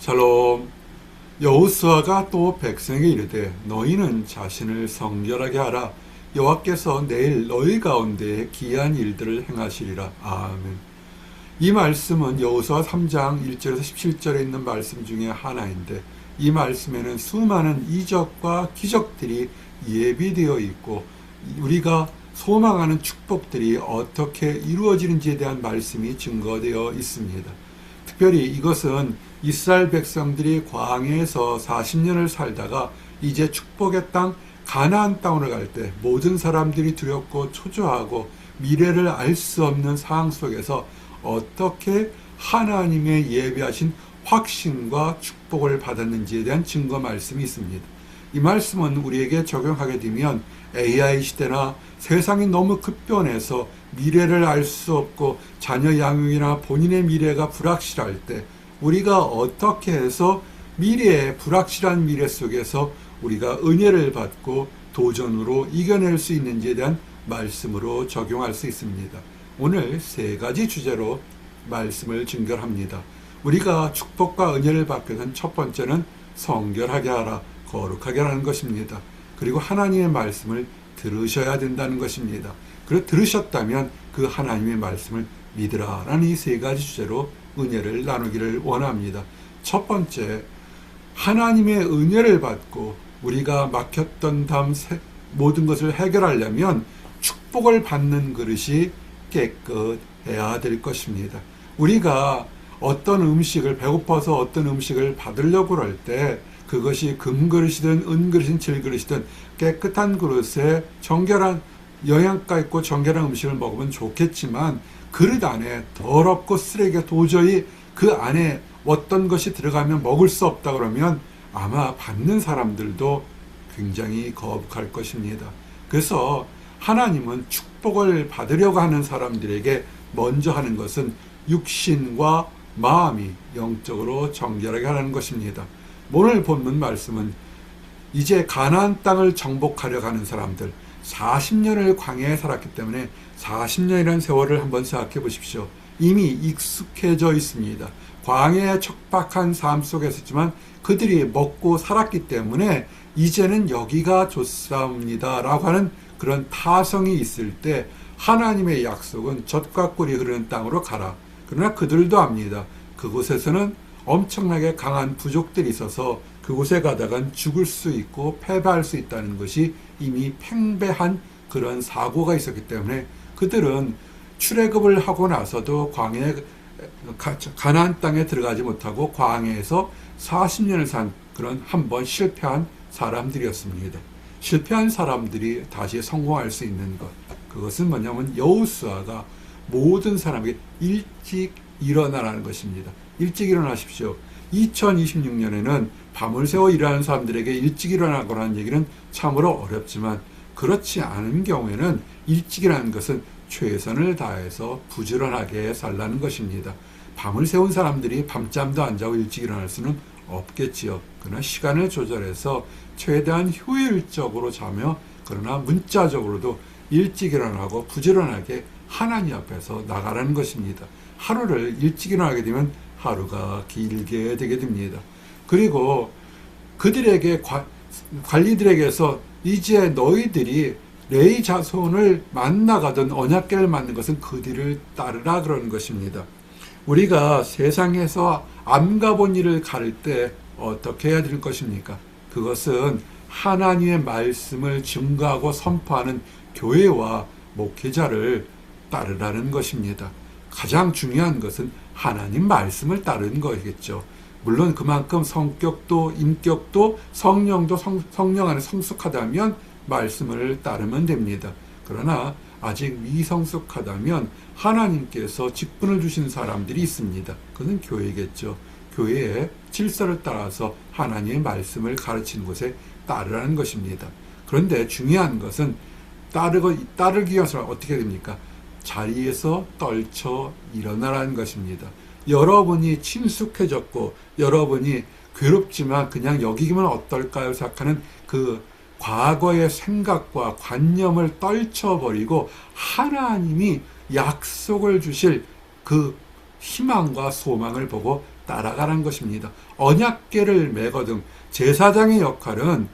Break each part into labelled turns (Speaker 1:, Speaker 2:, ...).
Speaker 1: 샬롬. 여호수아가 또 백성에게 이르되 너희는 자신을 성결하게 하라. 여호와께서 내일 너희 가운데 기이한 일들을 행하시리라. 아멘. 이 말씀은 여호수아 3장 1절에서 17절에 있는 말씀 중에 하나인데, 이 말씀에는 수많은 이적과 기적들이 예비되어 있고 우리가 소망하는 축복들이 어떻게 이루어지는지에 대한 말씀이 증거되어 있습니다. 특별히 이것은 이스라엘 백성들이 광야에서 40년을 살다가 이제 축복의 땅 가나안 땅으로 갈 때 모든 사람들이 두렵고 초조하고 미래를 알 수 없는 상황 속에서 어떻게 하나님의 예비하신 확신과 축복을 받았는지에 대한 증거 말씀이 있습니다. 이 말씀은 우리에게 적용하게 되면 AI 시대나 세상이 너무 급변해서 미래를 알 수 없고 자녀 양육이나 본인의 미래가 불확실할 때 우리가 어떻게 해서 미래의 불확실한 미래 속에서 우리가 은혜를 받고 도전으로 이겨낼 수 있는지에 대한 말씀으로 적용할 수 있습니다. 오늘 세 가지 주제로 말씀을 증결합니다. 우리가 축복과 은혜를 받게 된 첫 번째는 성결하게 하라, 거룩하게 하라는 것입니다. 그리고 하나님의 말씀을 들으셔야 된다는 것입니다. 그리고 들으셨다면 그 하나님의 말씀을 믿으라 라는 이 세 가지 주제로 은혜를 나누기를 원합니다. 첫 번째, 하나님의 은혜를 받고 우리가 막혔던 모든 것을 해결하려면 축복을 받는 그릇이 깨끗해야 될 것입니다. 우리가 어떤 음식을, 배고파서 어떤 음식을 받으려고 할 때 그것이 금그릇이든 은그릇이든 질그릇이든 깨끗한 그릇에 정결한, 영양가 있고 정결한 음식을 먹으면 좋겠지만 그릇 안에 더럽고 쓰레기가 도저히 그 안에 어떤 것이 들어가면 먹을 수 없다 그러면 아마 받는 사람들도 굉장히 거북할 것입니다. 그래서 하나님은 축복을 받으려고 하는 사람들에게 먼저 하는 것은 육신과 마음이 영적으로 정결하게 하는 것입니다. 오늘 본문 말씀은 이제 가나안 땅을 정복하려고 하는 사람들, 40년을 광야에 살았기 때문에 40년이라는 세월을 한번 생각해 보십시오. 이미 익숙해져 있습니다. 광야의 척박한 삶 속에 있었지만 그들이 먹고 살았기 때문에 이제는 여기가 좋사옵니다 라고 하는 그런 타성이 있을 때 하나님의 약속은 젖과 꿀이 흐르는 땅으로 가라. 그러나 그들도 압니다. 그곳에서는 엄청나게 강한 부족들이 있어서 그곳에 가다간 죽을 수 있고 패배할 수 있다는 것이 이미 팽배한 그런 사고가 있었기 때문에 그들은 출애굽을 하고 나서도 가나안 땅에 들어가지 못하고 광야에서 40년을 산 그런 한번 실패한 사람들이었습니다. 실패한 사람들이 다시 성공할 수 있는 것, 그것은 뭐냐면 여호수아가 모든 사람에게 일찍 일어나라는 것입니다. 일찍 일어나십시오. 2026년에는 밤을 새워 일하는 사람들에게 일찍 일어나거나 하는 얘기는 참으로 어렵지만, 그렇지 않은 경우에는 일찍 일어나는 것은 최선을 다해서 부지런하게 살라는 것입니다. 밤을 새운 사람들이 밤잠도 안 자고 일찍 일어날 수는 없겠지요. 그러나 시간을 조절해서 최대한 효율적으로 자며, 그러나 문자적으로도 일찍 일어나고 부지런하게 하나님 앞에서 나가라는 것입니다. 하루를 일찍 일어나게 되면 하루가 길게 되게 됩니다. 그리고 그들에게 관리들에게서 이제 너희들이 레위 자손을 만나가던 언약궤를 만든 것은 그 뒤를 따르라 그러는 것입니다. 우리가 세상에서 안 가본 일을 가를 때 어떻게 해야 될 것입니까? 그것은 하나님의 말씀을 증거하고 선포하는 교회와 목회자를 따르라는 것입니다. 가장 중요한 것은 하나님 말씀을 따르는 것이겠죠. 물론 그만큼 성격도 인격도 성령도 성령 안에 성숙하다면 말씀을 따르면 됩니다. 그러나 아직 미성숙하다면 하나님께서 직분을 주신 사람들이 있습니다. 그것은 교회겠죠. 교회의 질서를 따라서 하나님의 말씀을 가르치는 곳에 따르라는 것입니다. 그런데 중요한 것은 따르기 위해서 어떻게 됩니까? 자리에서 떨쳐 일어나라는 것입니다. 여러분이 친숙해졌고 여러분이 괴롭지만 그냥 여기면 어떨까요 생각하는 그 과거의 생각과 관념을 떨쳐버리고 하나님이 약속을 주실 그 희망과 소망을 보고 따라가는 것입니다. 언약궤를 매거든 제사장의 역할은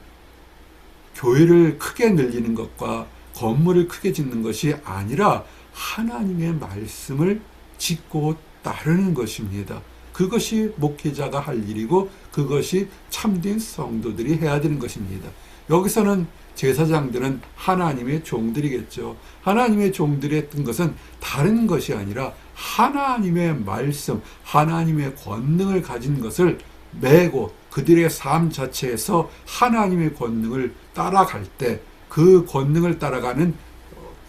Speaker 1: 교회를 크게 늘리는 것과 건물을 크게 짓는 것이 아니라 하나님의 말씀을 짓고 따르는 것입니다. 그것이 목회자가 할 일이고 그것이 참된 성도들이 해야 되는 것입니다. 여기서는 제사장들은 하나님의 종들이겠죠. 하나님의 종들이 했던 것은 다른 것이 아니라 하나님의 말씀, 하나님의 권능을 가진 것을 메고 그들의 삶 자체에서 하나님의 권능을 따라갈 때 그 권능을 따라가는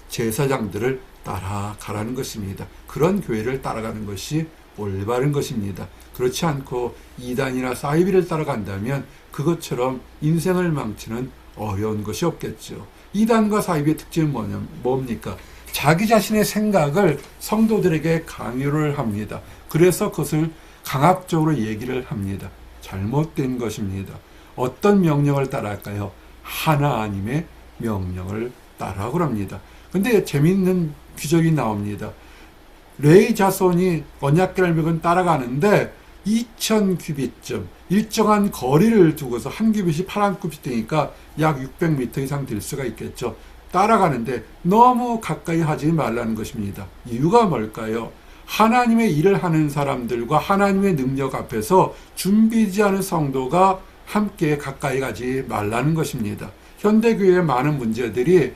Speaker 1: 제사장들을 따라가라는 것입니다. 그런 교회를 따라가는 것이 올바른 것입니다. 그렇지 않고 이단이나 사이비를 따라간다면 그것처럼 인생을 망치는 어려운 것이 없겠죠. 이단과 사이비의 특징은 뭡니까? 자기 자신의 생각을 성도들에게 강요를 합니다. 그래서 그것을 강압적으로 얘기를 합니다. 잘못된 것입니다. 어떤 명령을 따라할까요? 하나님의 명령을 따라하고 합니다. 근데 재미있는 기적이 나옵니다. 레위 자손이 언약궤를 메고 따라가는데 2000규빗쯤 일정한 거리를 두고서 한 규빗이 8규빗이니까 약 600m 이상 될 수가 있겠죠. 따라가는데 너무 가까이 하지 말라는 것입니다. 이유가 뭘까요? 하나님의 일을 하는 사람들과 하나님의 능력 앞에서 준비되지 않은 성도가 함께 가까이 가지 말라는 것입니다. 현대교회의 많은 문제들이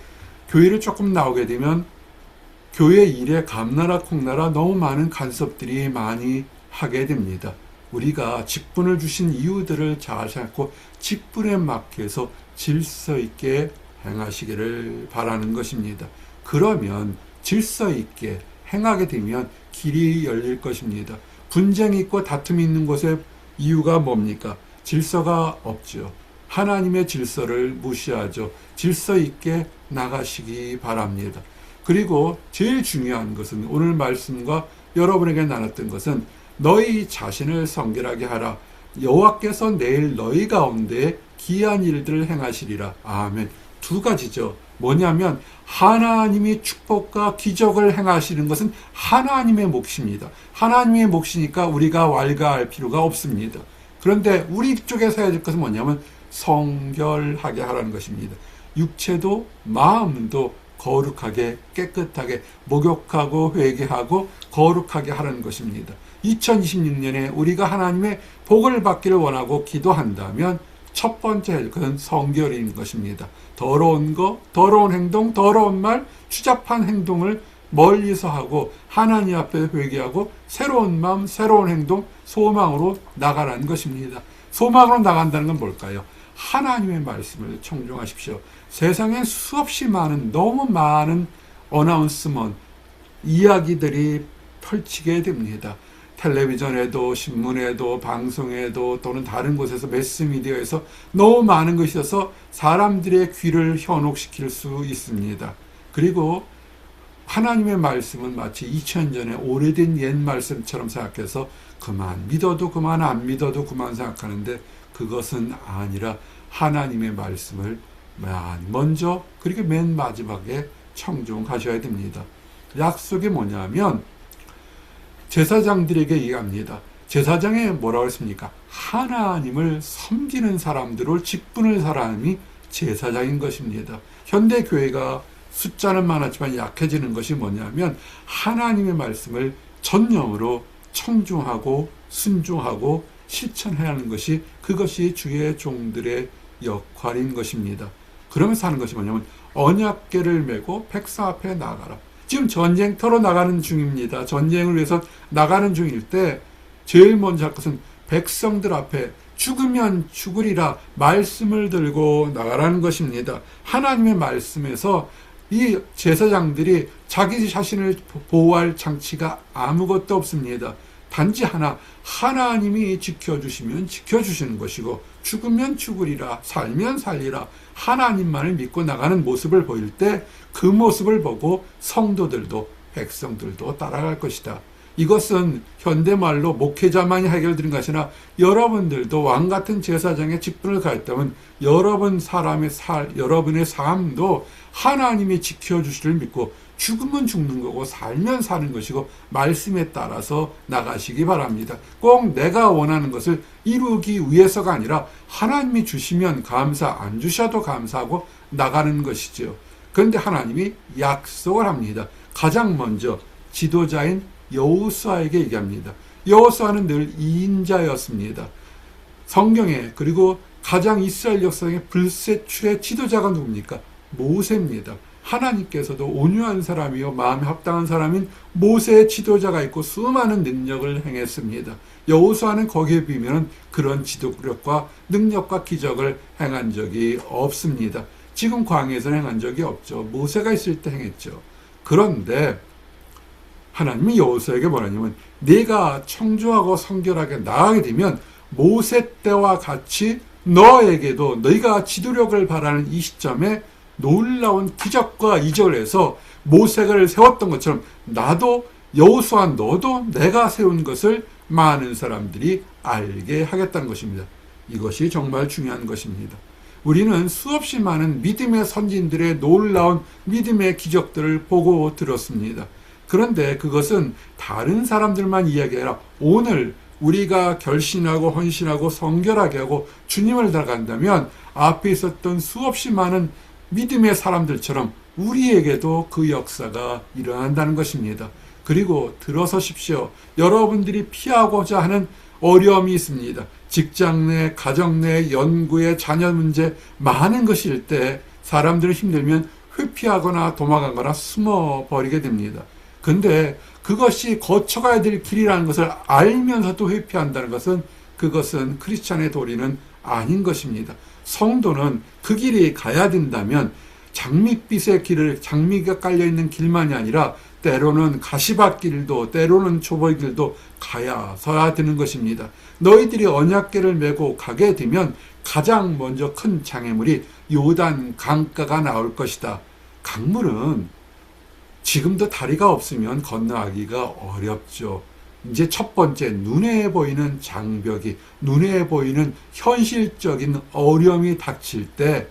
Speaker 1: 교회를 조금 나오게 되면 교회 일에 감나라 콩나라 너무 많은 간섭들이 많이 하게 됩니다. 우리가 직분을 주신 이유들을 잘 생각하고 직분에 맞게서 질서 있게 행하시기를 바라는 것입니다. 그러면 질서 있게 행하게 되면 길이 열릴 것입니다. 분쟁이 있고 다툼이 있는 곳에 이유가 뭡니까? 질서가 없죠. 하나님의 질서를 무시하죠. 질서 있게 나가시기 바랍니다. 그리고 제일 중요한 것은 오늘 말씀과 여러분에게 나눴던 것은 너희 자신을 성결하게 하라. 여호와께서 내일 너희 가운데 기이한 일들을 행하시리라. 아멘. 두 가지죠. 뭐냐면 하나님이 축복과 기적을 행하시는 것은 하나님의 몫입니다. 하나님의 몫이니까 우리가 왈가할 필요가 없습니다. 그런데 우리 쪽에서 해야 될 것은 뭐냐면 성결하게 하라는 것입니다. 육체도 마음도 거룩하게 깨끗하게 목욕하고 회개하고 거룩하게 하라는 것입니다. 2026년에 우리가 하나님의 복을 받기를 원하고 기도한다면 첫 번째 할 것은 성결인 것입니다. 더러운 거, 더러운 행동, 더러운 말, 추잡한 행동을 멀리서 하고 하나님 앞에 회개하고 새로운 마음, 새로운 행동, 소망으로 나가라는 것입니다. 소망으로 나간다는 건 뭘까요? 하나님의 말씀을 청중하십시오. 세상에 수없이 많은 너무 많은 어나운스먼트 이야기들이 펼치게 됩니다. 텔레비전에도 신문에도 방송에도 또는 다른 곳에서 매스미디어에서 너무 많은 것이 있어서 사람들의 귀를 현혹시킬 수 있습니다. 그리고 하나님의 말씀은 마치 2000년에 오래된 옛 말씀처럼 생각해서 그만 믿어도 그만 안 믿어도 그만 생각하는데 그것은 아니라 하나님의 말씀을 먼저 그리고 맨 마지막에 청중하셔야 됩니다. 약속이 뭐냐면 제사장들에게 얘기합니다. 제사장에 뭐라고 했습니까? 하나님을 섬기는 사람들을 직분을 사람이 제사장인 것입니다. 현대교회가 숫자는 많았지만 약해지는 것이 뭐냐면 하나님의 말씀을 전념으로 청중하고 순종하고 실천해야 하는 것이 그것이 주의 종들의 역할인 것입니다. 그러면서 하는 것이 뭐냐면 언약궤를 메고 백성 앞에 나가라. 지금 전쟁터로 나가는 중입니다. 전쟁을 위해서 나가는 중일 때 제일 먼저 할 것은 백성들 앞에 죽으면 죽으리라 말씀을 들고 나가라는 것입니다. 하나님의 말씀에서 이 제사장들이 자기 자신을 보호할 장치가 아무것도 없습니다. 단지 하나, 하나님이 지켜주시면 지켜주시는 것이고 죽으면 죽으리라, 살면 살리라 하나님만을 믿고 나가는 모습을 보일 때 그 모습을 보고 성도들도 백성들도 따라갈 것이다. 이것은 현대말로 목회자만이 해결되는 것이 아니라 여러분들도 왕같은 제사장의 직분을 가했다면 여러분의 삶도 하나님이 지켜주시를 믿고 죽으면 죽는 거고 살면 사는 것이고 말씀에 따라서 나가시기 바랍니다. 꼭 내가 원하는 것을 이루기 위해서가 아니라 하나님이 주시면 감사, 안 주셔도 감사하고 나가는 것이죠. 그런데 하나님이 약속을 합니다. 가장 먼저 지도자인 여호수아에게 얘기합니다. 여호수아는 늘 2인자였습니다. 성경에, 그리고 가장 이스라엘 역사의 불세출의 지도자가 누굽니까? 모세입니다. 하나님께서도 온유한 사람이요 마음에 합당한 사람인 모세의 지도자가 있고 수많은 능력을 행했습니다. 여호수아는 거기에 비하면 그런 지도력과 능력과 기적을 행한 적이 없습니다. 지금 광야에서는 행한 적이 없죠. 모세가 있을 때 행했죠. 그런데 하나님이 여호수아에게 뭐라냐면 네가 청조하고 성결하게 나아가게 되면 모세 때와 같이 너에게도 너희가 지도력을 바라는 이 시점에 놀라운 기적과 이적을 해서 모세를 세웠던 것처럼 나도 여호수아 너도 내가 세운 것을 많은 사람들이 알게 하겠다는 것입니다. 이것이 정말 중요한 것입니다. 우리는 수없이 많은 믿음의 선진들의 놀라운 믿음의 기적들을 보고 들었습니다. 그런데 그것은 다른 사람들만 이야기하라. 오늘 우리가 결신하고 헌신하고 성결하게 하고 주님을 따라간다면 앞에 있었던 수없이 많은 믿음의 사람들처럼 우리에게도 그 역사가 일어난다는 것입니다. 그리고 들어서십시오. 여러분들이 피하고자 하는 어려움이 있습니다. 직장 내, 가정 내, 연구의 자녀 문제 많은 것일 때 사람들이 힘들면 회피하거나 도망가거나 숨어버리게 됩니다. 근데 그것이 거쳐가야 될 길이라는 것을 알면서도 회피한다는 것은 그것은 크리스찬의 도리는 아닌 것입니다. 성도는 그 길이 가야 된다면 장밋빛의 길을 장미가 깔려있는 길만이 아니라 때로는 가시밭길도 때로는 초보길도 가야서야 되는 것입니다. 너희들이 언약궤를 메고 가게 되면 가장 먼저 큰 장애물이 요단 강가가 나올 것이다. 강물은 지금도 다리가 없으면 건너가기가 어렵죠. 이제 첫 번째 눈에 보이는 장벽이, 눈에 보이는 현실적인 어려움이 닥칠 때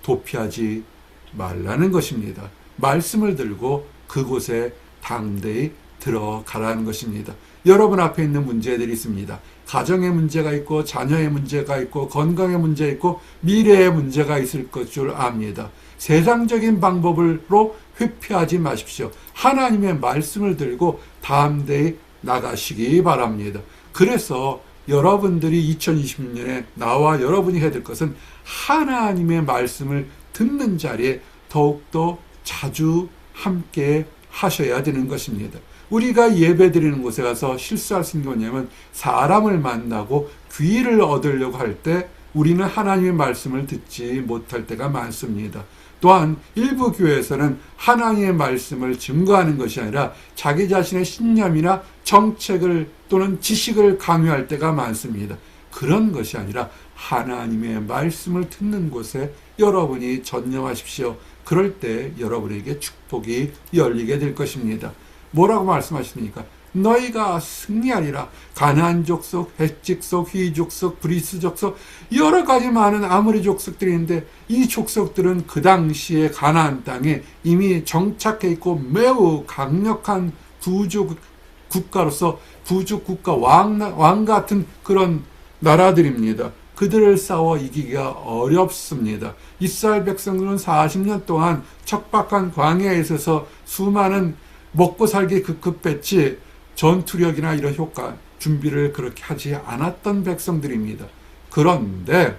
Speaker 1: 도피하지 말라는 것입니다. 말씀을 들고 그곳에 당대히 들어가라는 것입니다. 여러분 앞에 있는 문제들이 있습니다. 가정의 문제가 있고 자녀의 문제가 있고 건강의 문제가 있고 미래의 문제가 있을 것 줄 압니다. 세상적인 방법으로 회피하지 마십시오. 하나님의 말씀을 들고 담대히 나가시기 바랍니다. 그래서 여러분들이 2020년에 나와 여러분이 해야 될 것은 하나님의 말씀을 듣는 자리에 더욱더 자주 함께 하셔야 되는 것입니다. 우리가 예배 드리는 곳에 가서 실수할 수 있는 게 뭐냐면 사람을 만나고 귀를 얻으려고 할 때 우리는 하나님의 말씀을 듣지 못할 때가 많습니다. 또한 일부 교회에서는 하나님의 말씀을 증거하는 것이 아니라 자기 자신의 신념이나 정책을 또는 지식을 강요할 때가 많습니다. 그런 것이 아니라 하나님의 말씀을 듣는 곳에 여러분이 전념하십시오. 그럴 때 여러분에게 축복이 열리게 될 것입니다. 뭐라고 말씀하십니까? 너희가 승리하리라. 가나안 족속, 헷 족속, 휘 족속, 브리스 족속 여러 가지 많은 아모리 족속들이 있는데 이 족속들은 그 당시에 가나안 땅에 이미 정착해 있고 매우 강력한 부족 국가로서 부족 국가 왕 같은 그런 나라들입니다. 그들을 싸워 이기기가 어렵습니다. 이스라엘 백성들은 40년 동안 척박한 광야에 있어서 수많은 먹고 살기 급급했지 전투력이나 이런 효과 준비를 그렇게 하지 않았던 백성들입니다. 그런데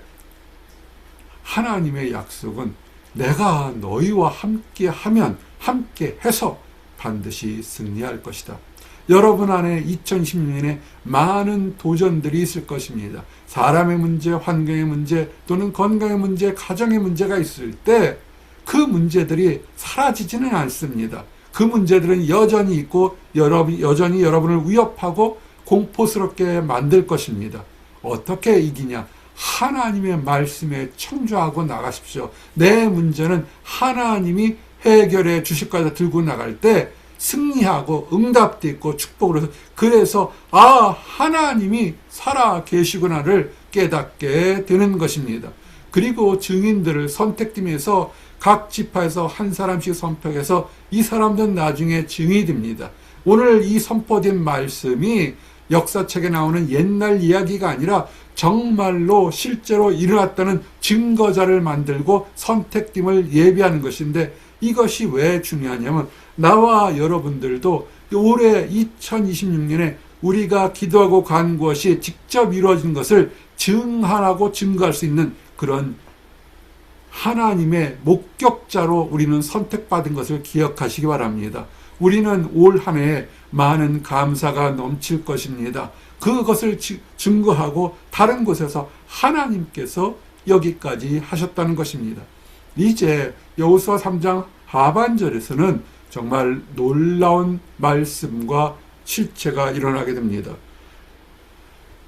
Speaker 1: 하나님의 약속은 내가 너희와 함께 하면 함께 해서 반드시 승리할 것이다. 여러분 안에 2016년에 많은 도전들이 있을 것입니다. 사람의 문제, 환경의 문제, 또는 건강의 문제, 가정의 문제가 있을 때 그 문제들이 사라지지는 않습니다. 그 문제들은 여전히 있고 여전히 여러분을 위협하고 공포스럽게 만들 것입니다. 어떻게 이기냐? 하나님의 말씀에 청조하고 나가십시오. 내 문제는 하나님이 해결해 주실 거다 들고 나갈 때 승리하고 응답도 있고 축복으로 그래서 하나님이 살아 계시구나를 깨닫게 되는 것입니다. 그리고 증인들을 선택팀에서 각 지파에서 한 사람씩 선택해서 이 사람들은 나중에 증인이 됩니다. 오늘 이 선포된 말씀이 역사책에 나오는 옛날 이야기가 아니라 정말로 실제로 일어났다는 증거자를 만들고 선택됨을 예비하는 것인데, 이것이 왜 중요하냐면 나와 여러분들도 올해 2026년에 우리가 기도하고 간 것이 직접 이루어진 것을 증언하고 증거할 수 있는 그런 하나님의 목격자로 우리는 선택받은 것을 기억하시기 바랍니다. 우리는 올 한 해에 많은 감사가 넘칠 것입니다. 그것을 증거하고 다른 곳에서 하나님께서 여기까지 하셨다는 것입니다. 이제 여호수아 3장 하반절에서는 정말 놀라운 말씀과 실체가 일어나게 됩니다.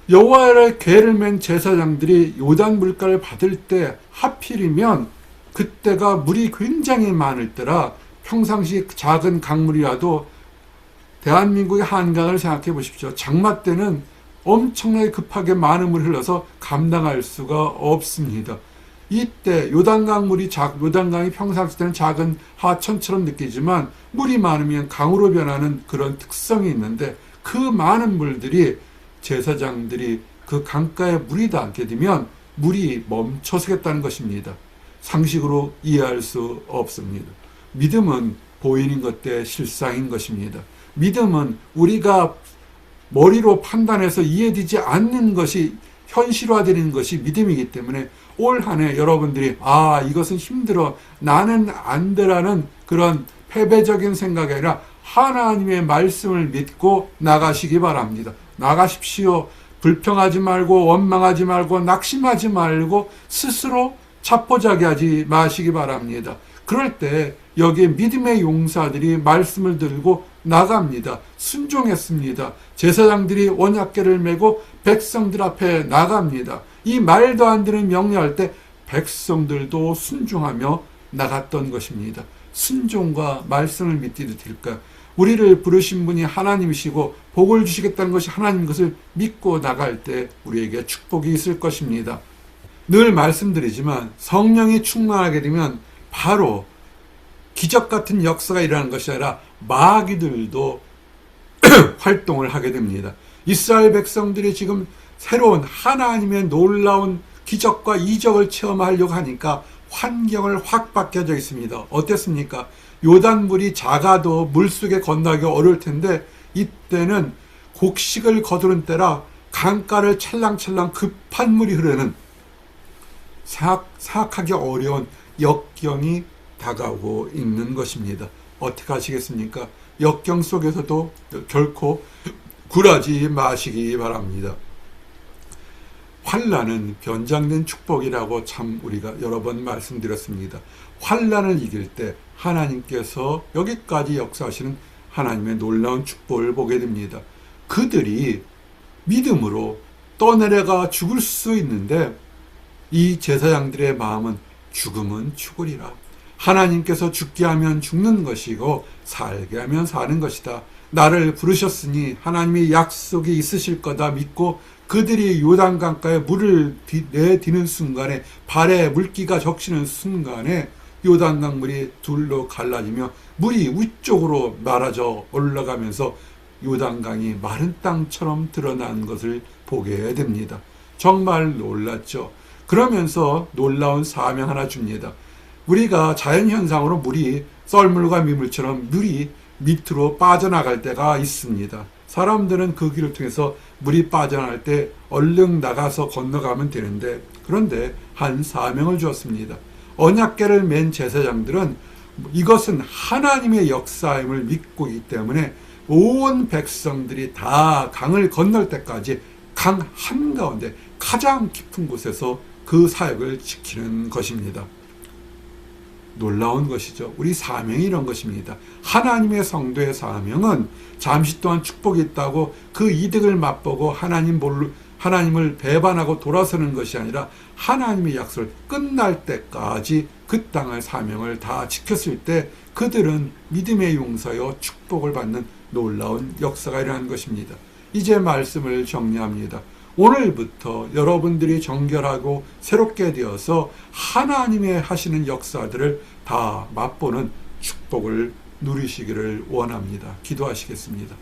Speaker 1: 여호와의 궤를 맨 제사장들이 요단 물가를 받을 때 하필이면 그때가 물이 굉장히 많을 때라, 평상시 작은 강물이라도 대한민국의 한강을 생각해 보십시오. 장마 때는 엄청나게 급하게 많은 물이 흘러서 감당할 수가 없습니다. 이때 요단강이 평상시 때는 작은 하천처럼 느끼지만 물이 많으면 강으로 변하는 그런 특성이 있는데, 그 많은 물들이 제사장들이 그 강가에 물이 닿게 되면 물이 멈춰서겠다는 것입니다. 상식으로 이해할 수 없습니다. 믿음은 보이는 것대 실상인 것입니다. 믿음은 우리가 머리로 판단해서 이해되지 않는 것이 현실화되는 것이 믿음이기 때문에 올 한 해 여러분들이 이것은 힘들어, 나는 안 되라는 그런 패배적인 생각이 아니라 하나님의 말씀을 믿고 나가시기 바랍니다. 나가십시오. 불평하지 말고 원망하지 말고 낙심하지 말고 스스로 자포자기하지 마시기 바랍니다. 그럴 때 여기에 믿음의 용사들이 말씀을 들고 나갑니다. 순종했습니다. 제사장들이 언약궤를 메고 백성들 앞에 나갑니다. 이 말도 안 되는 명령할 때 백성들도 순종하며 나갔던 것입니다. 순종과 말씀을 믿기도 될까? 우리를 부르신 분이 하나님이시고 복을 주시겠다는 것이 하나님 것을 믿고 나갈 때 우리에게 축복이 있을 것입니다. 늘 말씀드리지만 성령이 충만하게 되면 바로 기적 같은 역사가 일어나는 것이 아니라 마귀들도 활동을 하게 됩니다. 이스라엘 백성들이 지금 새로운 하나님의 놀라운 기적과 이적을 체험하려고 하니까 환경을 확 바뀌어져 있습니다. 어땠습니까? 요단물이 작아도 물속에 건너기 어려울 텐데 이때는 곡식을 거두는 때라 강가를 찰랑찰랑 급한 물이 흐르는 생각하기 어려운 역경이 다가오고 있는 것입니다. 어떻게 하시겠습니까? 역경 속에서도 결코 굴하지 마시기 바랍니다. 환난은 변장된 축복이라고 참 우리가 여러 번 말씀드렸습니다. 환난을 이길 때 하나님께서 여기까지 역사하시는 하나님의 놀라운 축복을 보게 됩니다. 그들이 믿음으로 떠내려가 죽을 수 있는데 이 제사장들의 마음은 죽으면 죽으리라. 하나님께서 죽게 하면 죽는 것이고 살게 하면 사는 것이다. 나를 부르셨으니 하나님의 약속이 있으실 거다 믿고 그들이 요단강가에 물을 내디는 순간에 발에 물기가 적시는 순간에 요단강 물이 둘로 갈라지며 물이 위쪽으로 말아져 올라가면서 요단강이 마른 땅처럼 드러난 것을 보게 됩니다. 정말 놀랐죠. 그러면서 놀라운 사명 하나 줍니다. 우리가 자연현상으로 물이 썰물과 미물처럼 물이 밑으로 빠져나갈 때가 있습니다. 사람들은 그 길을 통해서 물이 빠져나갈 때 얼른 나가서 건너가면 되는데, 그런데 한 사명을 주었습니다. 언약궤를 맨 제사장들은 이것은 하나님의 역사임을 믿고 있기 때문에 온 백성들이 다 강을 건널 때까지 강 한가운데 가장 깊은 곳에서 그 사역을 지키는 것입니다. 놀라운 것이죠. 우리 사명이 이런 것입니다. 하나님의 성도의 사명은 잠시 동안 축복이 있다고 그 이득을 맛보고 하나님을 배반하고 돌아서는 것이 아니라 하나님의 약속을 끝날 때까지 그 땅의 사명을 다 지켰을 때 그들은 믿음의 용사여 축복을 받는 놀라운 역사가 일어난 것입니다. 이제 말씀을 정리합니다. 오늘부터 여러분들이 정결하고 새롭게 되어서 하나님의 하시는 역사들을 다 맛보는 축복을 누리시기를 원합니다. 기도하시겠습니다.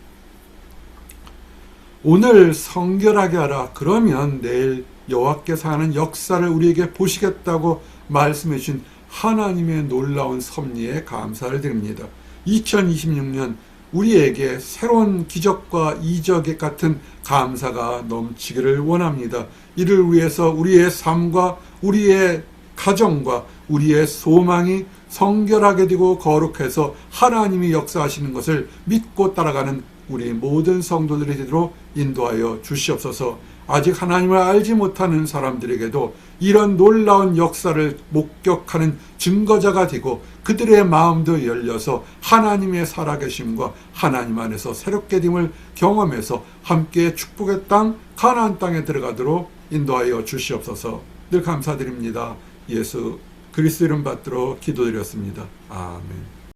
Speaker 1: 오늘 성결하게 하라. 그러면 내일 여호와께서 하는 역사를 우리에게 보시겠다고 말씀해 주신 하나님의 놀라운 섭리에 감사를 드립니다. 2026년 우리에게 새로운 기적과 이적 같은 감사가 넘치기를 원합니다. 이를 위해서 우리의 삶과 우리의 가정과 우리의 소망이 성결하게 되고 거룩해서 하나님이 역사하시는 것을 믿고 따라가는 우리 모든 성도들이 되도록 인도하여 주시옵소서. 아직 하나님을 알지 못하는 사람들에게도 이런 놀라운 역사를 목격하는 증거자가 되고 그들의 마음도 열려서 하나님의 살아계심과 하나님 안에서 새롭게 됨을 경험해서 함께 축복의 땅 가나안 땅에 들어가도록 인도하여 주시옵소서. 늘 감사드립니다. 예수 그리스도 이름 받들어 기도드렸습니다. 아멘.